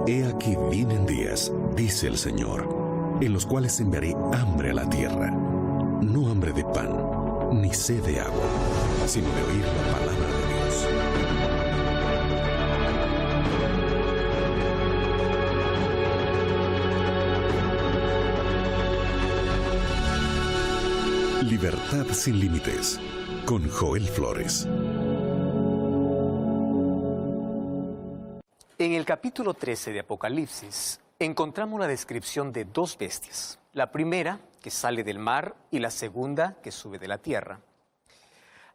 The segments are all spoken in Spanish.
He aquí vienen días, dice el Señor, en los cuales enviaré hambre a la tierra, no hambre de pan, ni sed de agua, sino de oír la palabra de Dios. Libertad sin límites, con Joel Flores. En el capítulo 13 de Apocalipsis encontramos la descripción de dos bestias. La primera, que sale del mar, y la segunda, que sube de la tierra.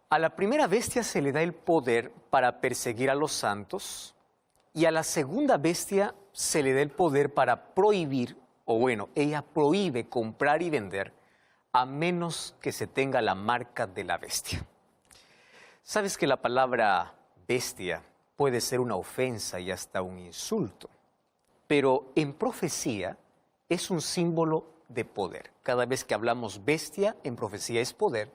A la primera bestia se le da el poder para perseguir a los santos, y a la segunda bestia se le da el poder para prohibir, o bueno, ella prohíbe comprar y vender, a menos que se tenga la marca de la bestia. ¿Sabes que la palabra bestia puede ser una ofensa y hasta un insulto? Pero en profecía es un símbolo de poder. Cada vez que hablamos bestia, en profecía es poder.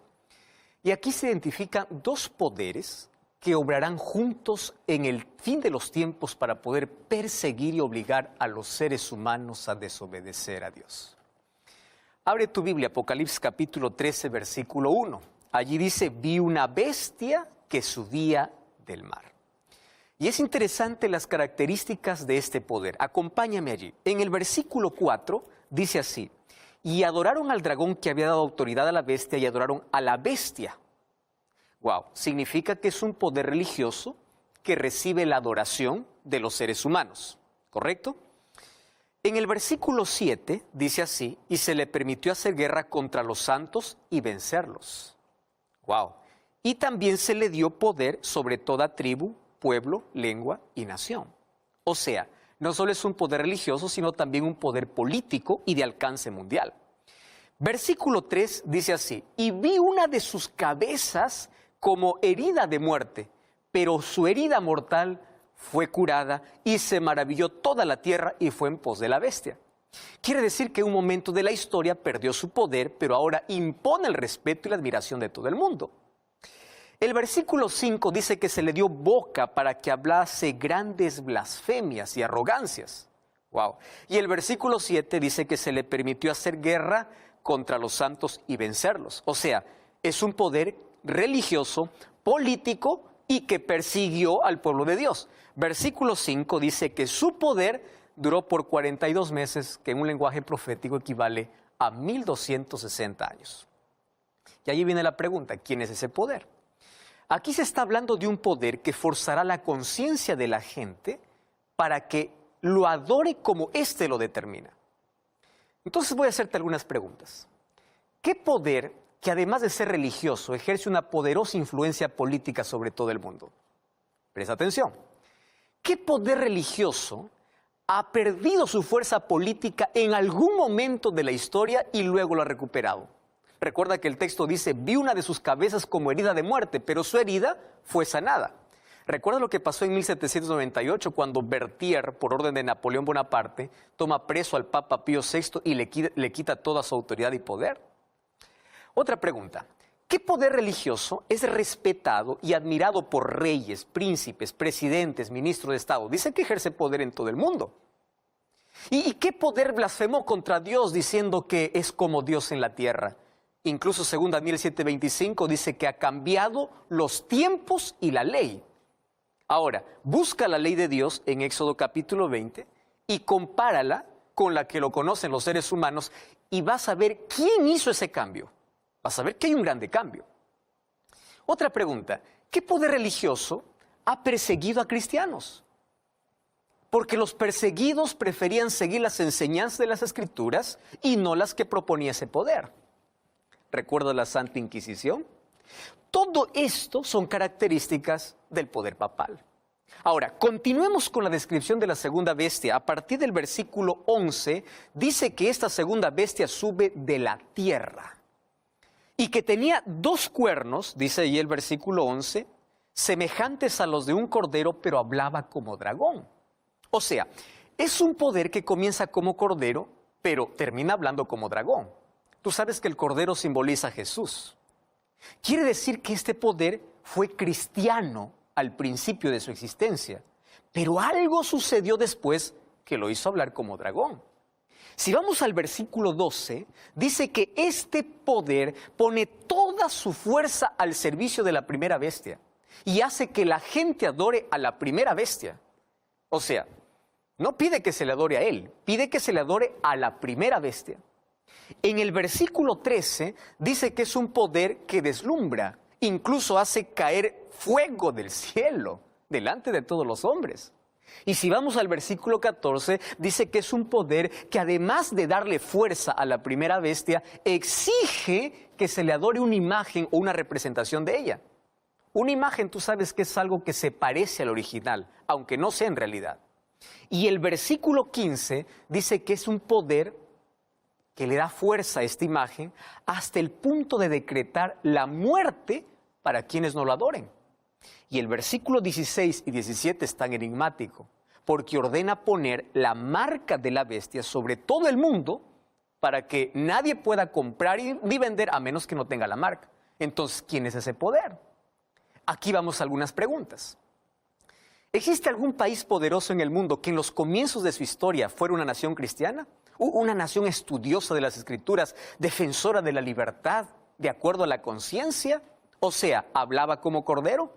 Y aquí se identifican dos poderes que obrarán juntos en el fin de los tiempos para poder perseguir y obligar a los seres humanos a desobedecer a Dios. Abre tu Biblia, Apocalipsis capítulo 13, versículo 1. Allí dice, vi una bestia que subía del mar. Y es interesante las características de este poder. Acompáñame allí. En el versículo 4 dice así, y adoraron al dragón que había dado autoridad a la bestia y adoraron a la bestia. Wow, significa que es un poder religioso que recibe la adoración de los seres humanos, ¿correcto? En el versículo 7 dice así, y se le permitió hacer guerra contra los santos y vencerlos. Wow. Y también se le dio poder sobre toda tribu, pueblo, lengua y nación. O sea, no solo es un poder religioso, sino también un poder político y de alcance mundial. Versículo 3 dice así, y vi una de sus cabezas como herida de muerte, pero su herida mortal fue curada y se maravilló toda la tierra y fue en pos de la bestia. Quiere decir que en un momento de la historia perdió su poder, pero ahora impone el respeto y la admiración de todo el mundo. El versículo 5 dice que se le dio boca para que hablase grandes blasfemias y arrogancias. Wow. Y el versículo 7 dice que se le permitió hacer guerra contra los santos y vencerlos. O sea, es un poder religioso, político y que persiguió al pueblo de Dios. Versículo 5 dice que su poder duró por 42 meses, que en un lenguaje profético equivale a 1260 años. Y allí viene la pregunta, ¿quién es ese poder? Aquí se está hablando de un poder que forzará la conciencia de la gente para que lo adore como éste lo determina. Entonces voy a hacerte algunas preguntas. ¿Qué poder, que además de ser religioso, ejerce una poderosa influencia política sobre todo el mundo? Presta atención. ¿Qué poder religioso ha perdido su fuerza política en algún momento de la historia y luego lo ha recuperado? Recuerda que el texto dice, vi una de sus cabezas como herida de muerte, pero su herida fue sanada. Recuerda lo que pasó en 1798 cuando Berthier, por orden de Napoleón Bonaparte, toma preso al Papa Pío VI y le quita toda su autoridad y poder. Otra pregunta, ¿qué poder religioso es respetado y admirado por reyes, príncipes, presidentes, ministros de Estado? Dice que ejerce poder en todo el mundo. ¿Y qué poder blasfemó contra Dios diciendo que es como Dios en la tierra? Incluso según Daniel 7:25 dice que ha cambiado los tiempos y la ley. Ahora, busca la ley de Dios en Éxodo capítulo 20 y compárala con la que lo conocen los seres humanos y vas a ver quién hizo ese cambio. Vas a ver que hay un grande cambio. Otra pregunta, ¿qué poder religioso ha perseguido a cristianos? Porque los perseguidos preferían seguir las enseñanzas de las Escrituras y no las que proponía ese poder. ¿Recuerda la Santa Inquisición? Todo esto son características del poder papal. Ahora, continuemos con la descripción de la segunda bestia. A partir del versículo 11, dice que esta segunda bestia sube de la tierra y que tenía dos cuernos, dice ahí el versículo 11, semejantes a los de un cordero, pero hablaba como dragón. O sea, es un poder que comienza como cordero, pero termina hablando como dragón. Tú sabes que el cordero simboliza a Jesús. Quiere decir que este poder fue cristiano al principio de su existencia, pero algo sucedió después que lo hizo hablar como dragón. Si vamos al versículo 12, dice que este poder pone toda su fuerza al servicio de la primera bestia y hace que la gente adore a la primera bestia. O sea, no pide que se le adore a él, pide que se le adore a la primera bestia. En el versículo 13 dice que es un poder que deslumbra, incluso hace caer fuego del cielo delante de todos los hombres. Y si vamos al versículo 14, dice que es un poder que además de darle fuerza a la primera bestia, exige que se le adore una imagen o una representación de ella. Una imagen, tú sabes que es algo que se parece al original, aunque no sea en realidad. Y el versículo 15 dice que es un poder que le da fuerza a esta imagen hasta el punto de decretar la muerte para quienes no lo adoren. Y el versículo 16 y 17 es tan enigmático, porque ordena poner la marca de la bestia sobre todo el mundo para que nadie pueda comprar ni vender a menos que no tenga la marca. Entonces, ¿quién es ese poder? Aquí vamos a algunas preguntas. ¿Existe algún país poderoso en el mundo que en los comienzos de su historia fuera una nación cristiana? Una nación estudiosa de las Escrituras, defensora de la libertad, de acuerdo a la conciencia, o sea, hablaba como cordero.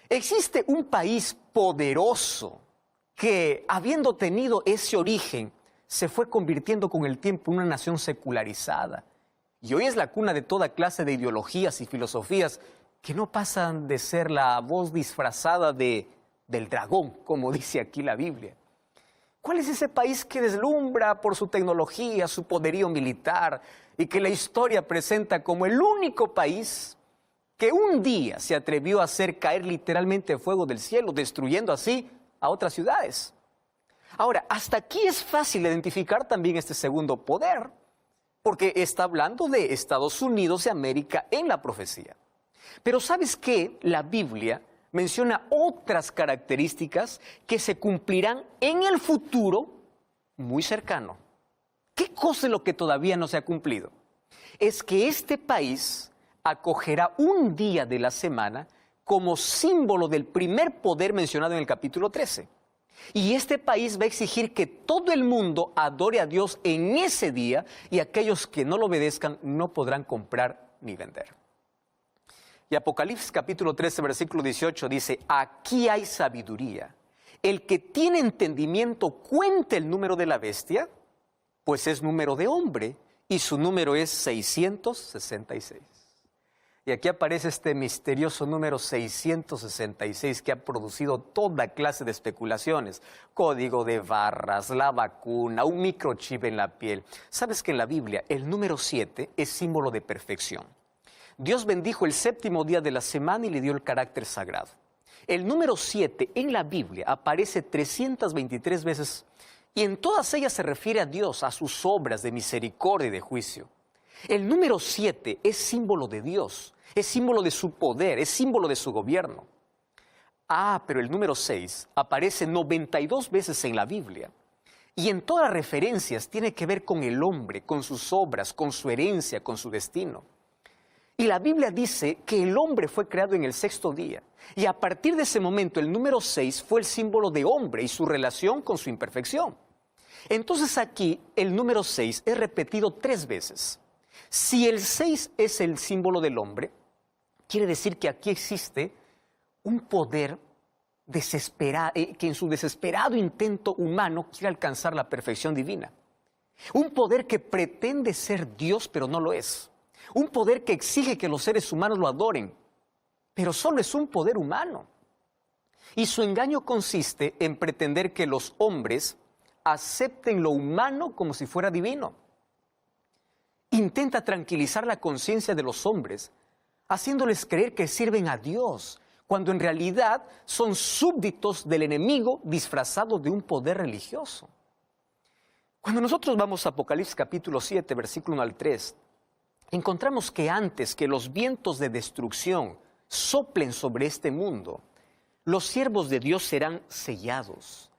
¿Existe un país poderoso que, habiendo tenido ese origen, se fue convirtiendo con el tiempo en una nación secularizada? Y hoy es la cuna de toda clase de ideologías y filosofías que no pasan de ser la voz disfrazada del dragón, como dice aquí la Biblia. ¿Cuál es ese país que deslumbra por su tecnología, su poderío militar y que la historia presenta como el único país que un día se atrevió a hacer caer literalmente fuego del cielo, destruyendo así a otras ciudades? Ahora, hasta aquí es fácil identificar también este segundo poder, porque está hablando de Estados Unidos de América en la profecía. Pero ¿sabes qué? La Biblia menciona otras características que se cumplirán en el futuro muy cercano. ¿Qué cosa es lo que todavía no se ha cumplido? Es que este país acogerá un día de la semana como símbolo del primer poder mencionado en el capítulo 13. Y este país va a exigir que todo el mundo adore a Dios en ese día y aquellos que no lo obedezcan no podrán comprar ni vender. Y Apocalipsis capítulo 13, versículo 18 dice, aquí hay sabiduría. El que tiene entendimiento cuente el número de la bestia, pues es número de hombre y su número es 666. Y aquí aparece este misterioso número 666 que ha producido toda clase de especulaciones. Código de barras, la vacuna, un microchip en la piel. ¿Sabes que en la Biblia el número 7 es símbolo de perfección? Dios bendijo el séptimo día de la semana y le dio el carácter sagrado. El número 7 en la Biblia aparece 323 veces y en todas ellas se refiere a Dios, a sus obras de misericordia y de juicio. El número 7 es símbolo de Dios, es símbolo de su poder, es símbolo de su gobierno. Pero el número 6 aparece 92 veces en la Biblia. Y en todas las referencias tiene que ver con el hombre, con sus obras, con su herencia, con su destino. Y la Biblia dice que el hombre fue creado en el sexto día. Y a partir de ese momento el número 6 fue el símbolo de hombre y su relación con su imperfección. Entonces aquí el número 6 es repetido 3 veces. Si el 6 es el símbolo del hombre, quiere decir que aquí existe un poder desesperado, que en su desesperado intento humano quiere alcanzar la perfección divina. Un poder que pretende ser Dios, pero no lo es. Un poder que exige que los seres humanos lo adoren, pero solo es un poder humano. Y su engaño consiste en pretender que los hombres acepten lo humano como si fuera divino. Intenta tranquilizar la conciencia de los hombres, haciéndoles creer que sirven a Dios, cuando en realidad son súbditos del enemigo disfrazados de un poder religioso. Cuando nosotros vamos a Apocalipsis capítulo 7, versículo 1 al 3, encontramos que antes que los vientos de destrucción soplen sobre este mundo, los siervos de Dios serán sellados.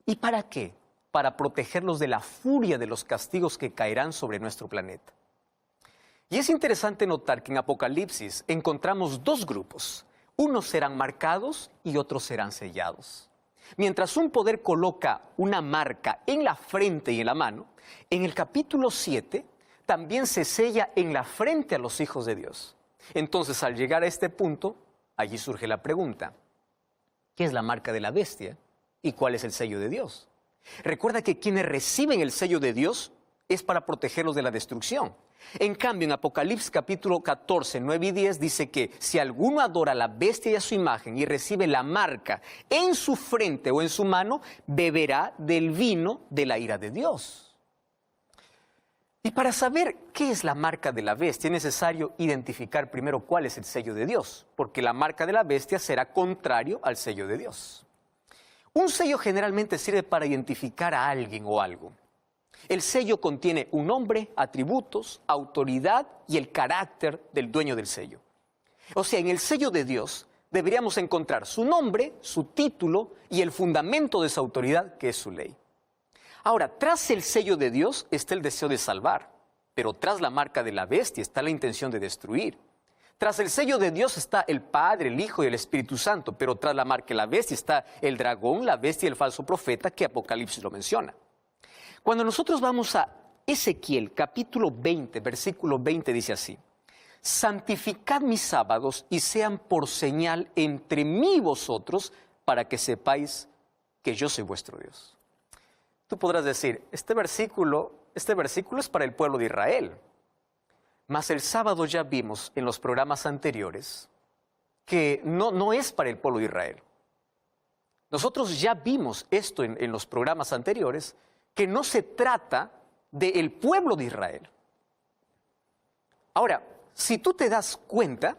¿Y para qué? Para protegerlos de la furia de los castigos que caerán sobre nuestro planeta. Y es interesante notar que en Apocalipsis encontramos 2 grupos. Unos serán marcados y otros serán sellados. Mientras un poder coloca una marca en la frente y en la mano, en el capítulo 7 también se sella en la frente a los hijos de Dios. Entonces, al llegar a este punto, allí surge la pregunta: ¿qué es la marca de la bestia y cuál es el sello de Dios? Recuerda que quienes reciben el sello de Dios es para protegerlos de la destrucción. En cambio, en Apocalipsis capítulo 14, 9 y 10 dice que si alguno adora a la bestia y a su imagen y recibe la marca en su frente o en su mano, beberá del vino de la ira de Dios. Y para saber qué es la marca de la bestia es necesario identificar primero cuál es el sello de Dios, porque la marca de la bestia será contrario al sello de Dios. Un sello generalmente sirve para identificar a alguien o algo. El sello contiene un nombre, atributos, autoridad y el carácter del dueño del sello. O sea, en el sello de Dios deberíamos encontrar su nombre, su título y el fundamento de esa autoridad, que es su ley. Ahora, tras el sello de Dios está el deseo de salvar, pero tras la marca de la bestia está la intención de destruir. Tras el sello de Dios está el Padre, el Hijo y el Espíritu Santo, pero tras la marca de la bestia está el dragón, la bestia y el falso profeta, que Apocalipsis lo menciona. Cuando nosotros vamos a Ezequiel, capítulo 20, versículo 20, dice así: santificad mis sábados y sean por señal entre mí y vosotros, para que sepáis que yo soy vuestro Dios. Tú podrás decir, este versículo es para el pueblo de Israel. Mas el sábado ya vimos en los programas anteriores que no es para el pueblo de Israel. Nosotros ya vimos esto en los programas anteriores, que no se trata del pueblo de Israel. Ahora, si tú te das cuenta,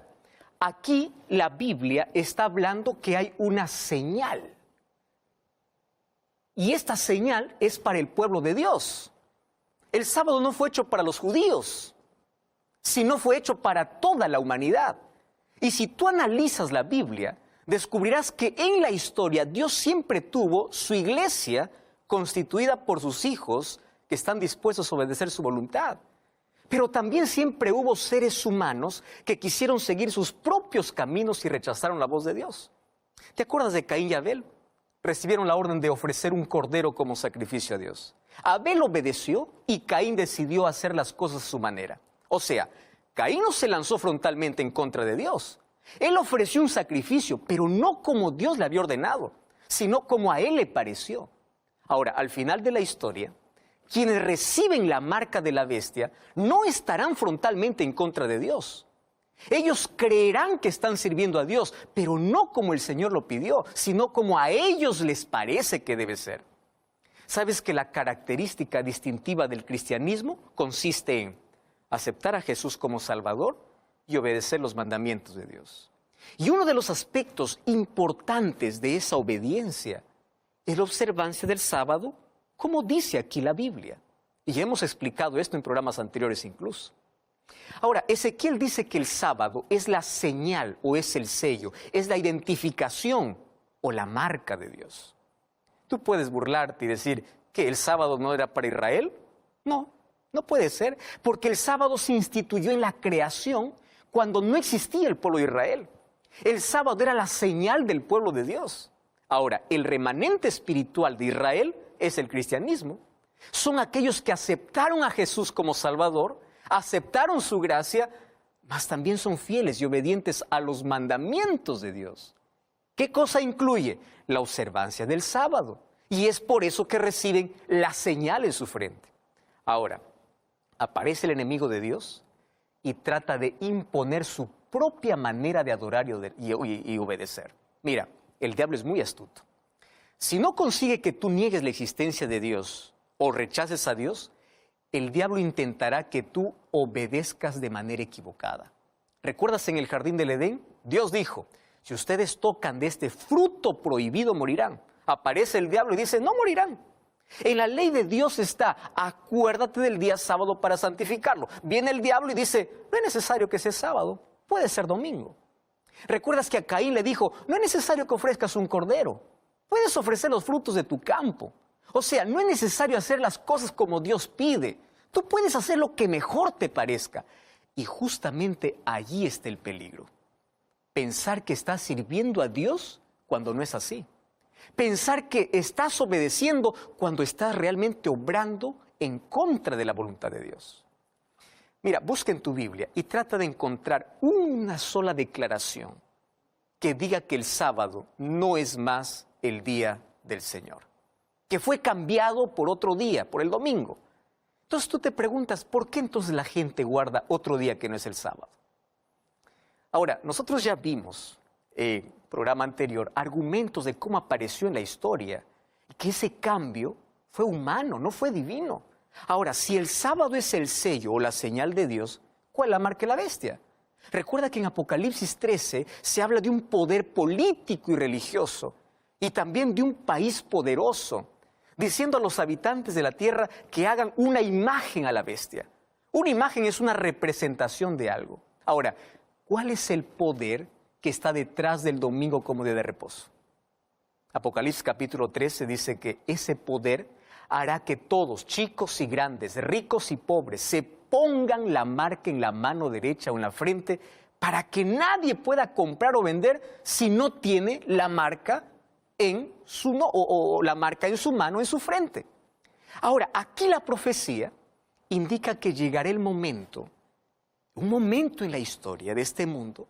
aquí la Biblia está hablando que hay una señal. Y esta señal es para el pueblo de Dios. El sábado no fue hecho para los judíos, sino fue hecho para toda la humanidad. Y si tú analizas la Biblia, descubrirás que en la historia Dios siempre tuvo su iglesia constituida por sus hijos que están dispuestos a obedecer su voluntad. Pero también siempre hubo seres humanos que quisieron seguir sus propios caminos y rechazaron la voz de Dios. ¿Te acuerdas de Caín y Abel? Recibieron la orden de ofrecer un cordero como sacrificio a Dios. Abel obedeció y Caín decidió hacer las cosas a su manera. O sea, Caín no se lanzó frontalmente en contra de Dios. Él ofreció un sacrificio, pero no como Dios le había ordenado, sino como a él le pareció. Ahora, al final de la historia, quienes reciben la marca de la bestia no estarán frontalmente en contra de Dios. Ellos creerán que están sirviendo a Dios, pero no como el Señor lo pidió, sino como a ellos les parece que debe ser. ¿Sabes que la característica distintiva del cristianismo consiste en aceptar a Jesús como Salvador y obedecer los mandamientos de Dios? Y uno de los aspectos importantes de esa obediencia es la observancia del sábado, como dice aquí la Biblia. Y hemos explicado esto en programas anteriores incluso. Ahora, Ezequiel dice que el sábado es la señal o es el sello, es la identificación o la marca de Dios. Tú puedes burlarte y decir que el sábado no era para Israel. No puede ser, porque el sábado se instituyó en la creación cuando no existía el pueblo de Israel. El sábado era la señal del pueblo de Dios. Ahora, el remanente espiritual de Israel es el cristianismo. Son aquellos que aceptaron a Jesús como Salvador, aceptaron su gracia, mas también son fieles y obedientes a los mandamientos de Dios. ¿Qué cosa incluye? La observancia del sábado. Y es por eso que reciben la señal en su frente. Ahora, aparece el enemigo de Dios y trata de imponer su propia manera de adorar y obedecer. Mira, el diablo es muy astuto. Si no consigue que tú niegues la existencia de Dios o rechaces a Dios, el diablo intentará que tú obedezcas de manera equivocada. ¿Recuerdas en el jardín del Edén? Dios dijo, si ustedes tocan de este fruto prohibido, morirán. Aparece el diablo y dice, no morirán. En la ley de Dios está, acuérdate del día sábado para santificarlo. Viene el diablo y dice, no es necesario que sea sábado, puede ser domingo. ¿Recuerdas que a Caín le dijo, no es necesario que ofrezcas un cordero, puedes ofrecer los frutos de tu campo? O sea, no es necesario hacer las cosas como Dios pide. Tú puedes hacer lo que mejor te parezca. Y justamente allí está el peligro. Pensar que estás sirviendo a Dios cuando no es así. Pensar que estás obedeciendo cuando estás realmente obrando en contra de la voluntad de Dios. Mira, busca en tu Biblia y trata de encontrar una sola declaración que diga que el sábado no es más el día del Señor, que fue cambiado por otro día, por el domingo. Entonces tú te preguntas, ¿por qué entonces la gente guarda otro día que no es el sábado? Ahora, nosotros ya vimos en el programa anterior argumentos de cómo apareció en la historia y que ese cambio fue humano, no fue divino. Ahora, si el sábado es el sello o la señal de Dios, ¿cuál es la marca de la bestia? Recuerda que en Apocalipsis 13 se habla de un poder político y religioso y también de un país poderoso, diciendo a los habitantes de la tierra que hagan una imagen a la bestia. Una imagen es una representación de algo. Ahora, ¿cuál es el poder que está detrás del domingo como día de reposo? Apocalipsis capítulo 13 dice que ese poder hará que todos, chicos y grandes, ricos y pobres, se pongan la marca en la mano derecha o en la frente para que nadie pueda comprar o vender si no tiene la marca en su la marca en su mano, en su frente. Ahora, aquí la profecía indica que llegará el momento, un momento en la historia de este mundo,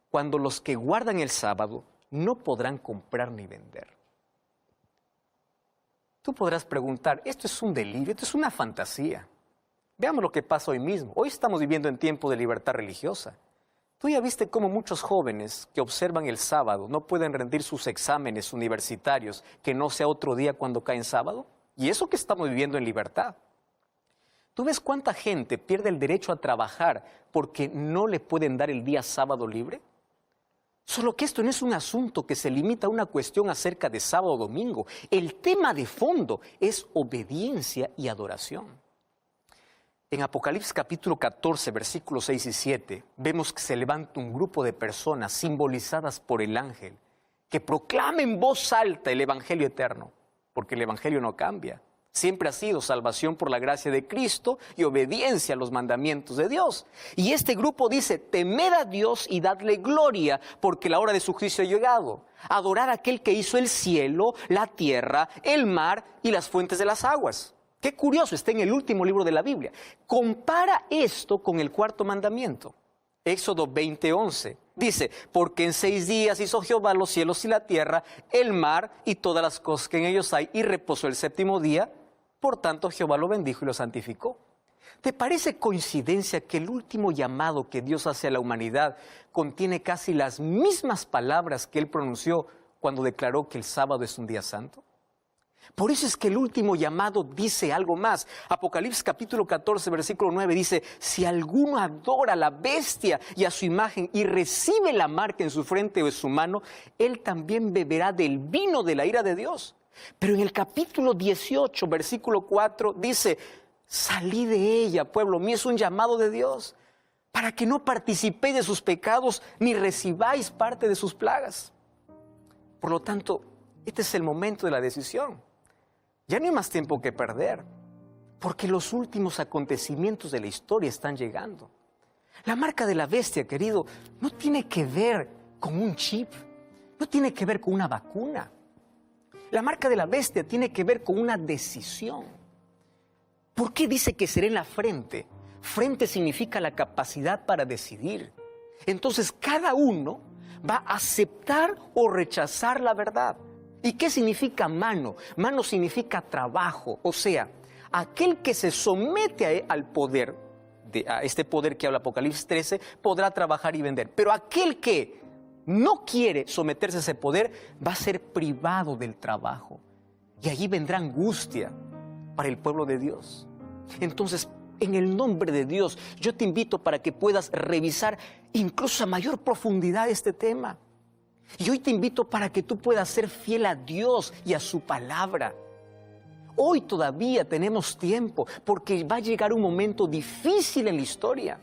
cuando los que guardan el sábado no podrán comprar ni vender. Tú podrás preguntar, esto es un delirio, esto es una fantasía. Veamos lo que pasa hoy mismo. Hoy estamos viviendo en tiempo de libertad religiosa. Tú ya viste cómo muchos jóvenes que observan el sábado no pueden rendir sus exámenes universitarios, que no sea otro día cuando cae en sábado. Y eso que estamos viviendo en libertad. ¿Tú ves cuánta gente pierde el derecho a trabajar porque no le pueden dar el día sábado libre? Solo que esto no es un asunto que se limita a una cuestión acerca de sábado o domingo. El tema de fondo es obediencia y adoración. En Apocalipsis capítulo 14, versículos 6 y 7, vemos que se levanta un grupo de personas simbolizadas por el ángel que proclama en voz alta el evangelio eterno, porque el evangelio no cambia. Siempre ha sido salvación por la gracia de Cristo y obediencia a los mandamientos de Dios. Y este grupo dice, temed a Dios y dadle gloria, porque la hora de su juicio ha llegado. Adorar a aquel que hizo el cielo, la tierra, el mar y las fuentes de las aguas. Qué curioso, está en el último libro de la Biblia. Compara esto con el cuarto mandamiento. Éxodo 20:11. Dice, porque en 6 días hizo Jehová los cielos y la tierra, el mar y todas las cosas que en ellos hay, y reposó el 7º día. Por tanto, Jehová lo bendijo y lo santificó. ¿Te parece coincidencia que el último llamado que Dios hace a la humanidad contiene casi las mismas palabras que Él pronunció cuando declaró que el sábado es un día santo? Por eso es que el último llamado dice algo más. Apocalipsis capítulo 14, versículo 9 dice, si alguno adora a la bestia y a su imagen y recibe la marca en su frente o en su mano, él también beberá del vino de la ira de Dios. Pero en el capítulo 18, versículo 4 dice, salid de ella, pueblo mío, es un llamado de Dios, para que no participéis de sus pecados ni recibáis parte de sus plagas. Por lo tanto, este es el momento de la decisión. Ya no hay más tiempo que perder, porque los últimos acontecimientos de la historia están llegando. La marca de la bestia, querido, no tiene que ver con un chip, no tiene que ver con una vacuna. La marca de la bestia tiene que ver con una decisión. ¿Por qué dice que será en la frente? Frente significa la capacidad para decidir. Entonces, cada uno va a aceptar o rechazar la verdad. ¿Y qué significa mano? Mano significa trabajo, o sea, aquel que se somete al poder, a este poder que habla Apocalipsis 13, podrá trabajar y vender. Pero aquel que no quiere someterse a ese poder va a ser privado del trabajo. Y allí vendrá angustia para el pueblo de Dios. Entonces, en el nombre de Dios, yo te invito para que puedas revisar incluso a mayor profundidad este tema. Y hoy te invito para que tú puedas ser fiel a Dios y a su palabra. Hoy todavía tenemos tiempo porque va a llegar un momento difícil en la historia.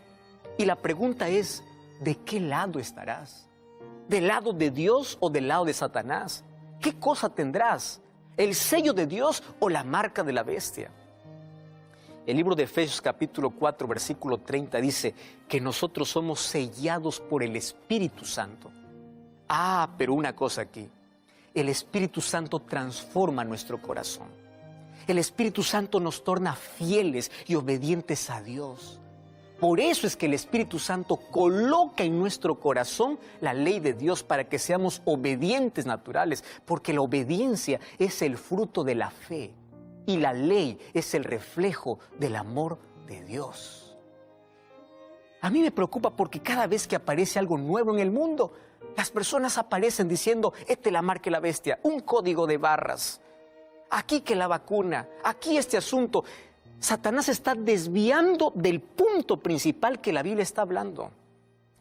Y la pregunta es, ¿de qué lado estarás? ¿Del lado de Dios o del lado de Satanás? ¿Qué cosa tendrás? ¿El sello de Dios o la marca de la bestia? El libro de Efesios capítulo 4 versículo 30 dice que nosotros somos sellados por el Espíritu Santo. Ah, pero una cosa aquí, el Espíritu Santo transforma nuestro corazón. El Espíritu Santo nos torna fieles y obedientes a Dios. Por eso es que el Espíritu Santo coloca en nuestro corazón la ley de Dios para que seamos obedientes naturales, porque la obediencia es el fruto de la fe y la ley es el reflejo del amor de Dios. A mí me preocupa porque cada vez que aparece algo nuevo en el mundo, las personas aparecen diciendo, esta es la marca de la bestia, un código de barras, aquí que la vacuna, aquí este asunto. Satanás está desviando del punto principal que la Biblia está hablando.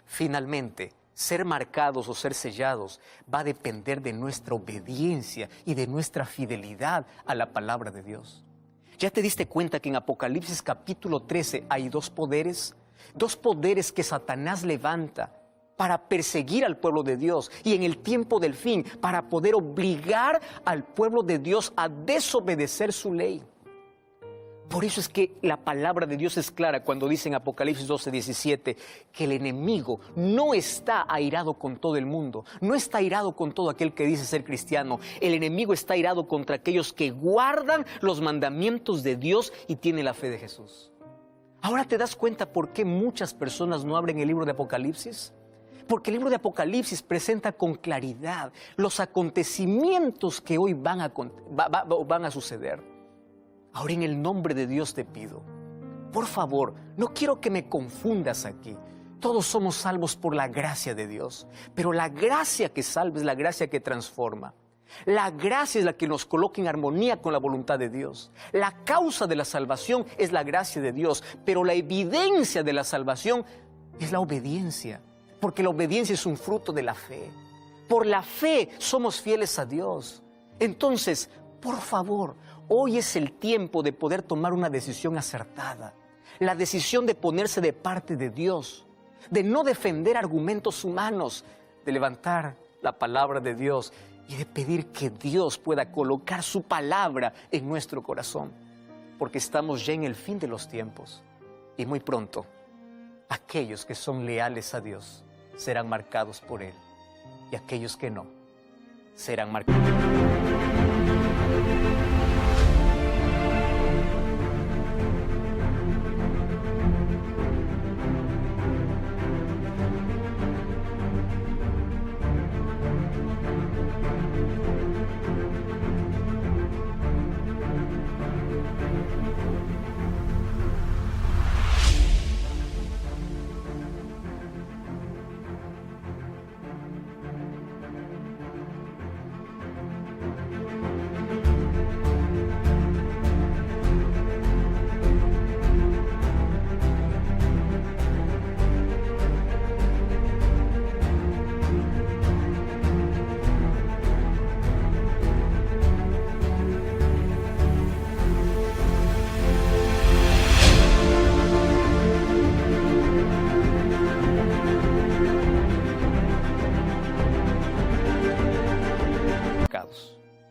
Finalmente, ser marcados o ser sellados va a depender de nuestra obediencia y de nuestra fidelidad a la palabra de Dios. ¿Ya te diste cuenta que en Apocalipsis capítulo 13 hay dos poderes que Satanás levanta para perseguir al pueblo de Dios y en el tiempo del fin para poder obligar al pueblo de Dios a desobedecer su ley? Por eso es que la palabra de Dios es clara cuando dice en Apocalipsis 12:17 que el enemigo no está airado con todo el mundo, no está airado con todo aquel que dice ser cristiano. El enemigo está airado contra aquellos que guardan los mandamientos de Dios y tienen la fe de Jesús. Ahora te das cuenta por qué muchas personas no abren el libro de Apocalipsis. Porque el libro de Apocalipsis presenta con claridad los acontecimientos que hoy van a suceder. Ahora, en el nombre de Dios te pido, por favor, no quiero que me confundas aquí. Todos somos salvos por la gracia de Dios, pero la gracia que salva es la gracia que transforma. La gracia es la que nos coloca en armonía con la voluntad de Dios. La causa de la salvación es la gracia de Dios, pero la evidencia de la salvación es la obediencia, porque la obediencia es un fruto de la fe. Por la fe somos fieles a Dios. Entonces, por favor, hoy es el tiempo de poder tomar una decisión acertada. La decisión de ponerse de parte de Dios, de no defender argumentos humanos, de levantar la palabra de Dios y de pedir que Dios pueda colocar su palabra en nuestro corazón. Porque estamos ya en el fin de los tiempos y muy pronto aquellos que son leales a Dios serán marcados por Él y aquellos que no serán marcados.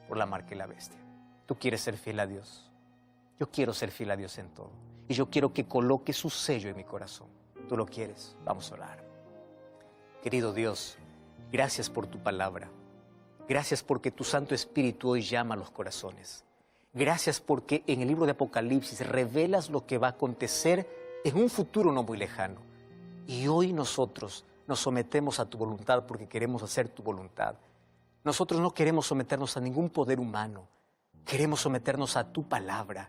Por la marca y la bestia. Tú quieres ser fiel a Dios. Yo quiero ser fiel a Dios en todo. Y yo quiero que coloque su sello en mi corazón. ¿Tú lo quieres? Vamos a orar. Querido Dios, gracias por tu palabra. Gracias porque tu Santo Espíritu hoy llama a los corazones. Gracias porque en el libro de Apocalipsis revelas lo que va a acontecer en un futuro no muy lejano. Y hoy nosotros nos sometemos a tu voluntad porque queremos hacer tu voluntad. Nosotros no queremos someternos a ningún poder humano. Queremos someternos a tu palabra,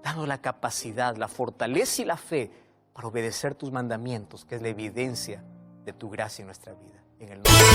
dando la capacidad, la fortaleza y la fe para obedecer tus mandamientos, que es la evidencia de tu gracia en nuestra vida. En el nombre de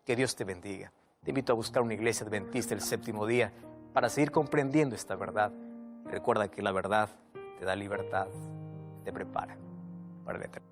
Que Dios te bendiga. Te invito a buscar una iglesia adventista el séptimo día para seguir comprendiendo esta verdad. Recuerda que la verdad te da libertad, te prepara para la eternidad.